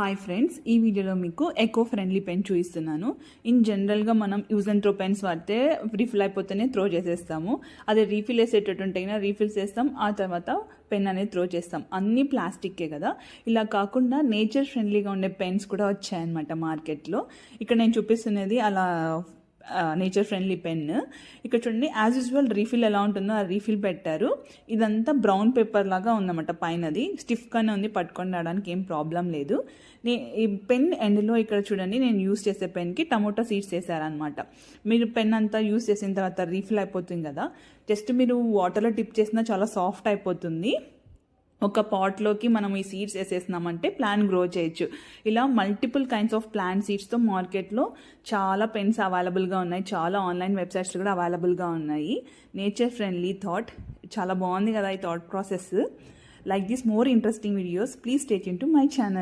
Hi friends, ఈ వీడియోలో మీకు ఎకో ఫ్రెండ్లీ పెన్ చూపిస్తున్నాను. ఇన్ జనరల్గా మనం యూజ్ అండ్ త్రో పెన్స్ వాడితే రీఫిల్ అయిపోతేనే త్రో చేసేస్తాము. అదే రీఫిల్ వేసేటట్టుంటైనా రీఫిల్స్ చేస్తాం, ఆ తర్వాత పెన్ అనేది త్రో చేస్తాం. అన్నీ ప్లాస్టిక్కే కదా. ఇలా కాకుండా నేచర్ ఫ్రెండ్లీగా ఉండే పెన్స్ కూడా వచ్చాయన్నమాట మార్కెట్లో. ఇక్కడ నేను చూపిస్తున్నది అలా నేచర్ ఫ్రెండ్లీ పెన్. ఇక్కడ చూడండి, యాజ్ యూజువల్ రీఫిల్ ఎలా ఉంటుందో ఆ రీఫిల్ పెట్టారు. ఇదంతా బ్రౌన్ పేపర్ లాగా ఉందన్నమాట. పైనది స్టిఫ్గానే ఉంది, పట్టుకొని రావడానికి ఏం ప్రాబ్లం లేదు. ఈ పెన్ ఎండ్లో ఇక్కడ చూడండి, నేను యూస్ చేసే పెన్కి టమోటా సీడ్స్ వేసారనమాట. మీరు పెన్ అంతా యూస్ చేసిన తర్వాత రీఫిల్ అయిపోతుంది కదా, జస్ట్ మీరు వాటర్లో డిప్ చేసినా చాలా సాఫ్ట్ అయిపోతుంది. ఒక పాట్లోకి మనం ఈ సీడ్స్ వేసేసినామంటే ప్లాంట్ గ్రో చేయొచ్చు. ఇలా మల్టిపుల్ కైండ్స్ ఆఫ్ ప్లాంట్ సీడ్స్తో మార్కెట్లో చాలా పెన్స్ అవైలబుల్గా ఉన్నాయి. చాలా ఆన్లైన్ వెబ్సైట్స్లో కూడా అవైలబుల్గా ఉన్నాయి. నేచర్ ఫ్రెండ్లీ థాట్, చాలా బాగుంది కదా ఈ thought process. Like this more interesting videos, please stay tune to my channel.